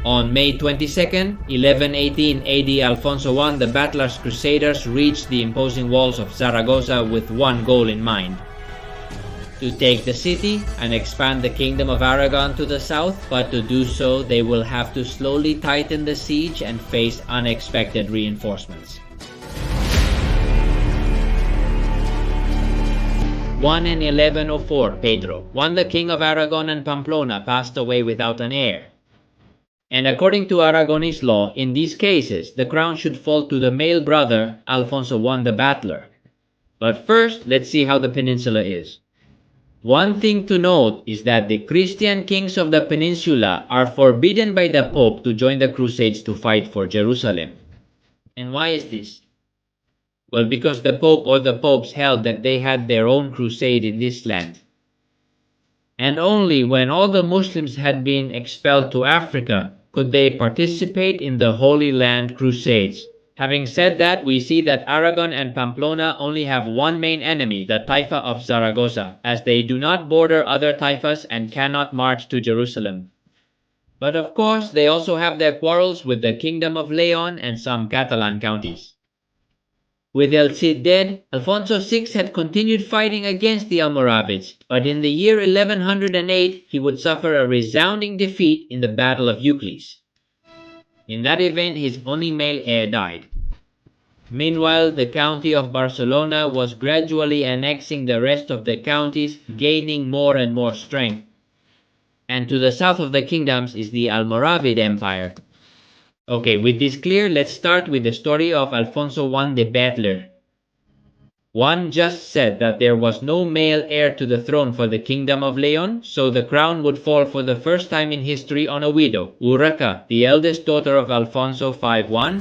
On May 22nd, 1118 AD, Alfonso I the Battler's Crusaders reached the imposing walls of Zaragoza with one goal in mind: to take the city and expand the Kingdom of Aragon to the south, but to do so they will have to slowly tighten the siege and face unexpected reinforcements. 1 in 1104, Pedro, the king of Aragon and Pamplona, passed away without an heir. And according to Aragonese law, in these cases, the crown should fall to the male brother, Alfonso I the Battler. But first, let's see how the peninsula is. One thing to note is that the Christian kings of the peninsula are forbidden by the Pope to join the Crusades to fight for Jerusalem. And why is this? Well, because the Pope or the Popes held that they had their own crusade in this land. And only when all the Muslims had been expelled to Africa could they participate in the Holy Land Crusades. Having said that, we see that Aragon and Pamplona only have one main enemy, the Taifa of Zaragoza, as they do not border other Taifas and cannot march to Jerusalem. But of course, they also have their quarrels with the Kingdom of Leon and some Catalan counties. With El Cid dead, Alfonso VI had continued fighting against the Almoravids, but in the year 1108 he would suffer a resounding defeat in the Battle of Euclis. In that event, his only male heir died. Meanwhile, the county of Barcelona was gradually annexing the rest of the counties, gaining more and more strength. And to the south of the kingdoms is the Almoravid Empire. Okay, with this clear, let's start with the story of Alfonso I the Battler. One just said that there was no male heir to the throne for the Kingdom of Leon, so the crown would fall for the first time in history on a widow, Urraca, the eldest daughter of Alfonso V I.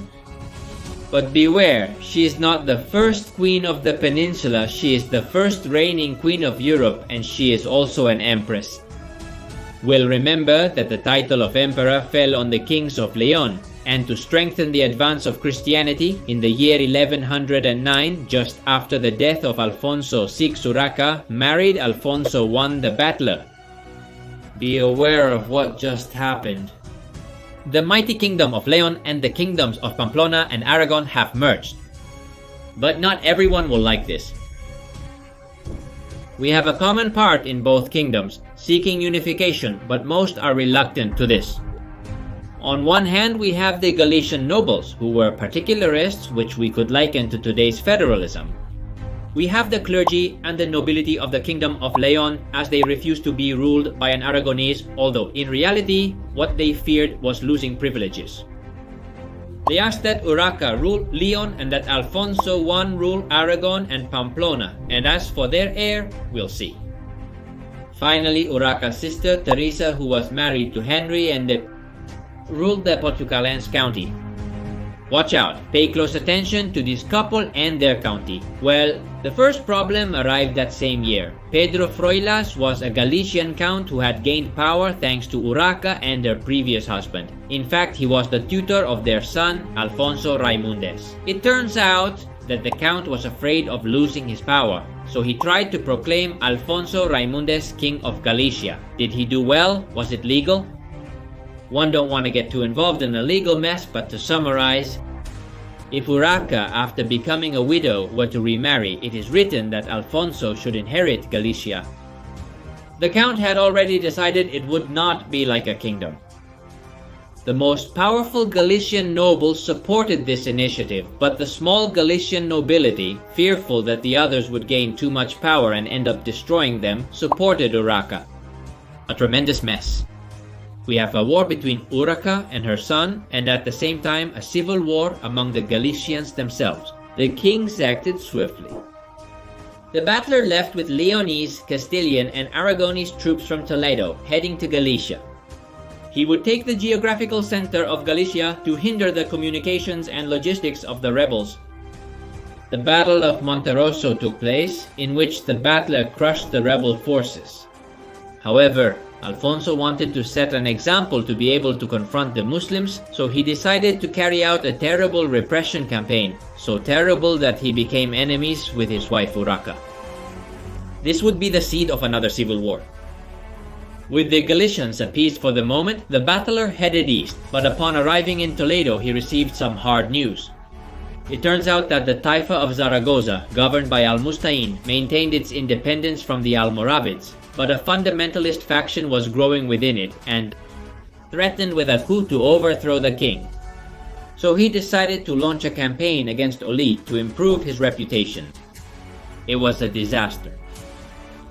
But beware, she is not the first queen of the peninsula, she is the first reigning queen of Europe, and she is also an empress. We'll remember that the title of emperor fell on the kings of Leon, and to strengthen the advance of Christianity, in the year 1109, just after the death of Alfonso VI Urraca, married Alfonso I the Battler. Be aware of what just happened. The mighty kingdom of Leon and the kingdoms of Pamplona and Aragon have merged. But not everyone will like this. We have a common part in both kingdoms, seeking unification, but most are reluctant to this. On one hand, we have the Galician nobles, who were particularists, which we could liken to today's federalism. We have the clergy and the nobility of the Kingdom of Leon, as they refused to be ruled by an Aragonese, although in reality, what they feared was losing privileges. They asked that Urraca rule Leon and that Alfonso I rule Aragon and Pamplona, and as for their heir, we'll see. Finally, Urraca's sister, Teresa, who was married to Henry and ruled the Portucalense county. Watch out, pay close attention to this couple and their county. Well, the first problem arrived that same year. Pedro Froilas was a Galician count who had gained power thanks to Urraca and their previous husband. In fact, he was the tutor of their son, Alfonso Raimundes. It turns out that the count was afraid of losing his power, so he tried to proclaim Alfonso Raimundes king of Galicia. Did he do well? Was it legal? One don't want to get too involved in a legal mess, but to summarize, if Urraca, after becoming a widow, were to remarry, it is written that Alfonso should inherit Galicia. The count had already decided it would not be like a kingdom. The most powerful Galician nobles supported this initiative, but the small Galician nobility, fearful that the others would gain too much power and end up destroying them, supported Urraca. A tremendous mess. We have a war between Urraca and her son, and at the same time a civil war among the Galicians themselves. The kings acted swiftly. The Battler left with Leonese, Castilian, and Aragonese troops from Toledo, heading to Galicia. He would take the geographical center of Galicia to hinder the communications and logistics of the rebels. The Battle of Monterosso took place, in which the Battler crushed the rebel forces. However, Alfonso wanted to set an example to be able to confront the Muslims, so he decided to carry out a terrible repression campaign, so terrible that he became enemies with his wife Urraca. This would be the seed of another civil war. With the Galicians appeased for the moment, the battler headed east, but upon arriving in Toledo he received some hard news. It turns out that the Taifa of Zaragoza, governed by Al-Mustain, maintained its independence from the Almoravids, but a fundamentalist faction was growing within it and threatened with a coup to overthrow the king. So he decided to launch a campaign against Olid to improve his reputation. It was a disaster.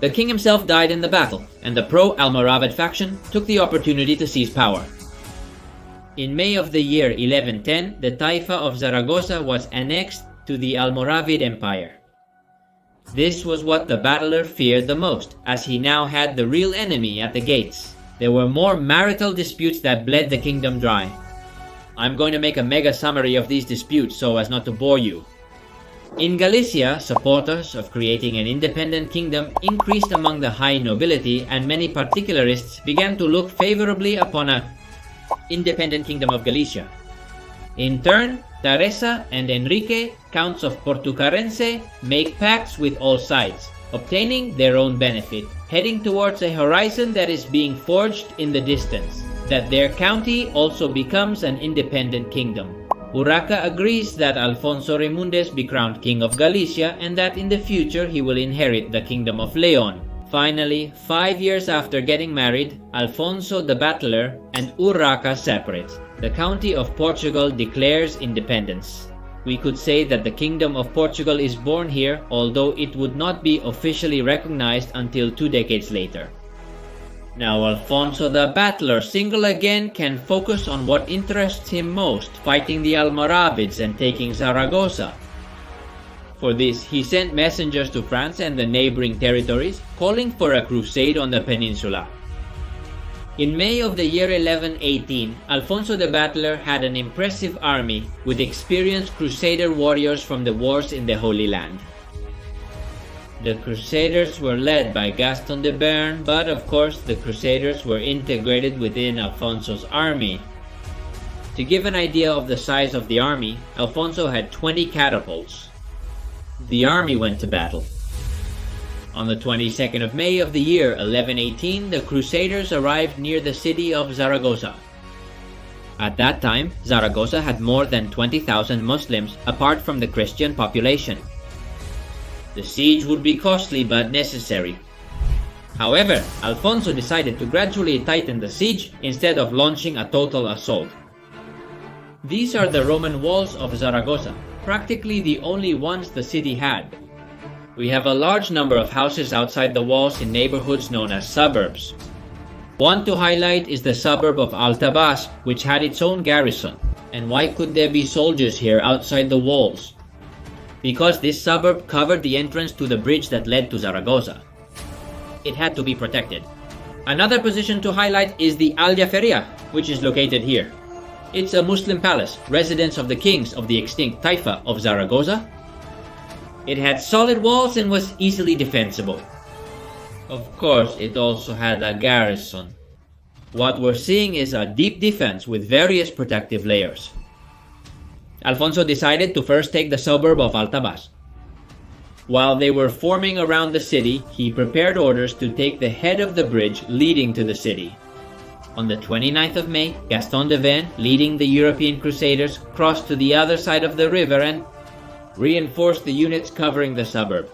The king himself died in the battle, and the pro-Almoravid faction took the opportunity to seize power. In May of the year 1110, the Taifa of Zaragoza was annexed to the Almoravid Empire. This was what the battler feared the most, as he now had the real enemy at the gates. There were more marital disputes that bled the kingdom dry. I'm going to make a mega summary of these disputes so as not to bore you. In Galicia, supporters of creating an independent kingdom increased among the high nobility, and many particularists began to look favorably upon an independent kingdom of Galicia. In turn, Teresa and Enrique, counts of Portucarense, make pacts with all sides, obtaining their own benefit, heading towards a horizon that is being forged in the distance, that their county also becomes an independent kingdom. Urraca agrees that Alfonso Remundes be crowned King of Galicia and that in the future he will inherit the Kingdom of Leon. Finally, 5 years after getting married, Alfonso the Battler and Urraca separate. The county of Portugal declares independence. We could say that the Kingdom of Portugal is born here, although it would not be officially recognized until 2 decades later. Now Alfonso the Battler, single again, can focus on what interests him most, fighting the Almoravids and taking Zaragoza. For this, he sent messengers to France and the neighboring territories, calling for a crusade on the peninsula. In May of the year 1118, Alfonso the Battler had an impressive army with experienced crusader warriors from the wars in the Holy Land. The Crusaders were led by Gaston de Bern, but of course the Crusaders were integrated within Alfonso's army. To give an idea of the size of the army, Alfonso had 20 catapults. The army went to battle. On the 22nd of May of the year 1118, the Crusaders arrived near the city of Zaragoza. At that time, Zaragoza had more than 20,000 Muslims, apart from the Christian population. The siege would be costly but necessary. However, Alfonso decided to gradually tighten the siege instead of launching a total assault. These are the Roman walls of Zaragoza, practically the only ones the city had. We have a large number of houses outside the walls in neighborhoods known as suburbs. One to highlight is the suburb of Altabás, which had its own garrison. And why could there be soldiers here outside the walls? Because this suburb covered the entrance to the bridge that led to Zaragoza. It had to be protected. Another position to highlight is the Aljaferia, which is located here. It's a Muslim palace, residence of the kings of the extinct Taifa of Zaragoza. It had solid walls and was easily defensible. Of course, it also had a garrison. What we're seeing is a deep defense with various protective layers. Alfonso decided to first take the suburb of Altabás. While they were forming around the city, he prepared orders to take the head of the bridge leading to the city. On the 29th of May, Gaston de Bern, leading the European Crusaders, crossed to the other side of the river and reinforced the units covering the suburb.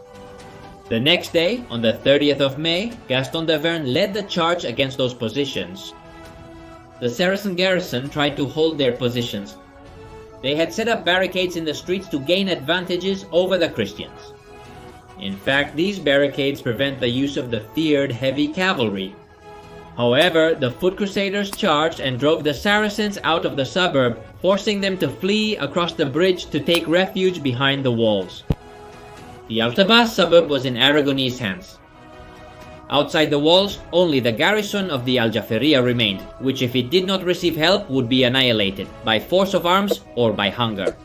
The next day, on the 30th of May, Gaston de Bern led the charge against those positions. The Saracen garrison tried to hold their positions. They had set up barricades in the streets to gain advantages over the Christians. In fact, these barricades prevent the use of the feared heavy cavalry. However, the foot crusaders charged and drove the Saracens out of the suburb, forcing them to flee across the bridge to take refuge behind the walls. The Altabás suburb was in Aragonese hands. Outside the walls, only the garrison of the Aljaferia remained, which if it did not receive help would be annihilated, by force of arms or by hunger.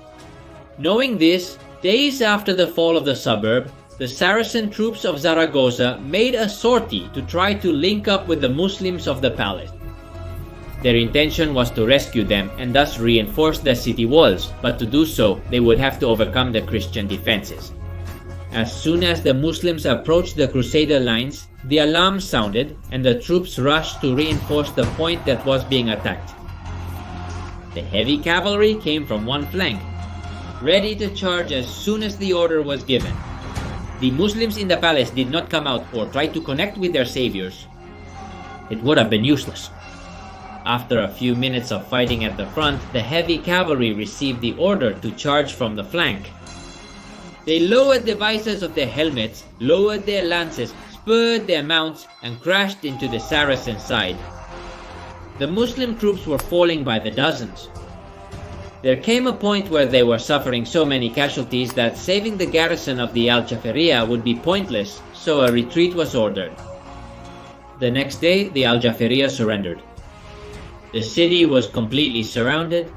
Knowing this, days after the fall of the suburb, the Saracen troops of Zaragoza made a sortie to try to link up with the Muslims of the palace. Their intention was to rescue them and thus reinforce the city walls, but to do so, they would have to overcome the Christian defenses. As soon as the Muslims approached the Crusader lines, the alarm sounded and the troops rushed to reinforce the point that was being attacked. The heavy cavalry came from one flank, ready to charge as soon as the order was given. The Muslims in the palace did not come out or try to connect with their saviors. It would have been useless. After a few minutes of fighting at the front, the heavy cavalry received the order to charge from the flank. They lowered the visors of their helmets, lowered their lances, spurred their mounts, and crashed into the Saracen side. The Muslim troops were falling by the dozens. There came a point where they were suffering so many casualties that saving the garrison of the Aljaferia would be pointless, so a retreat was ordered. The next day, the Aljaferia surrendered. The city was completely surrounded.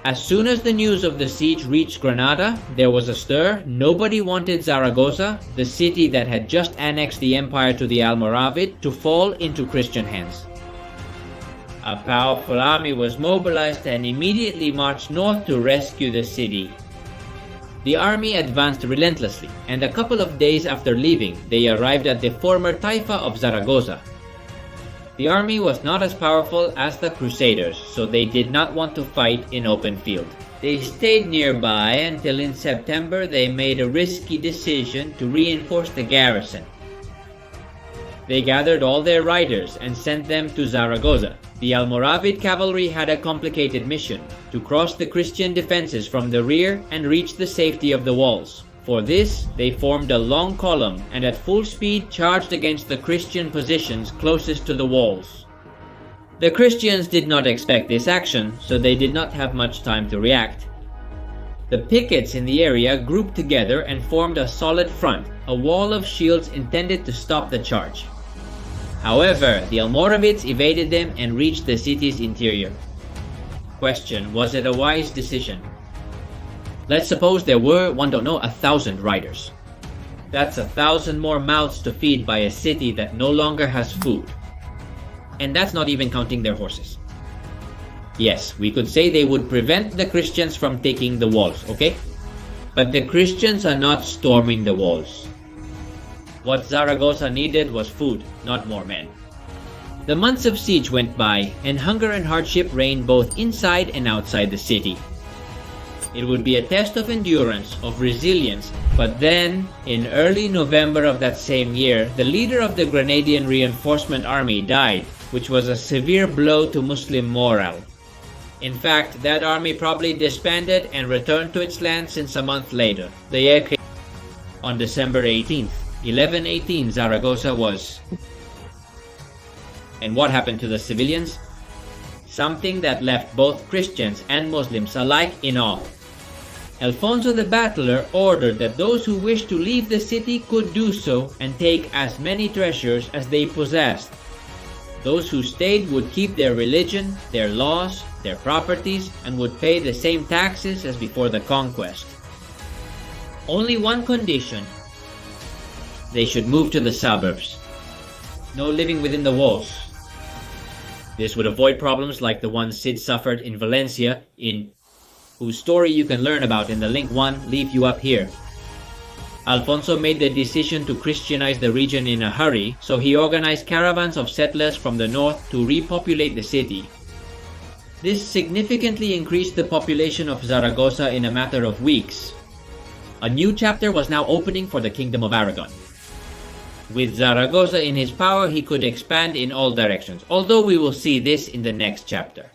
As soon as the news of the siege reached Granada, there was a stir. Nobody wanted Zaragoza, the city that had just annexed the empire to the Almoravid, to fall into Christian hands. A powerful army was mobilized and immediately marched north to rescue the city. The army advanced relentlessly, and a couple of days after leaving, they arrived at the former Taifa of Zaragoza. The army was not as powerful as the Crusaders, so they did not want to fight in open field. They stayed nearby until in September they made a risky decision to reinforce the garrison. They gathered all their riders and sent them to Zaragoza. The Almoravid cavalry had a complicated mission: to cross the Christian defenses from the rear and reach the safety of the walls. For this, they formed a long column and at full speed charged against the Christian positions closest to the walls. The Christians did not expect this action, so they did not have much time to react. The pickets in the area grouped together and formed a solid front, a wall of shields intended to stop the charge. However, the Almoravids evaded them and reached the city's interior. Question: was it a wise decision? Let's suppose there were, 1,000 riders. That's 1,000 more mouths to feed by a city that no longer has food. And that's not even counting their horses. Yes, we could say they would prevent the Christians from taking the walls, okay? But the Christians are not storming the walls. What Zaragoza needed was food, not more men. The months of siege went by, and hunger and hardship reigned both inside and outside the city. It would be a test of endurance, of resilience, but then, in early November of that same year, the leader of the Grenadian reinforcement army died, which was a severe blow to Muslim morale. In fact, that army probably disbanded and returned to its land since a month later. The year came on December 18th, 1118, Zaragoza was. And what happened to the civilians? Something that left both Christians and Muslims alike in awe. Alfonso the Battler ordered that those who wished to leave the city could do so and take as many treasures as they possessed. Those who stayed would keep their religion, their laws, their properties, and would pay the same taxes as before the conquest. Only one condition: they should move to the suburbs. No living within the walls. This would avoid problems like the ones Cid suffered in Valencia, whose story you can learn about in the link 1 leave you up here. Alfonso made the decision to Christianize the region in a hurry, so he organized caravans of settlers from the north to repopulate the city. This significantly increased the population of Zaragoza in a matter of weeks. A new chapter was now opening for the Kingdom of Aragon. With Zaragoza in his power, he could expand in all directions, although we will see this in the next chapter.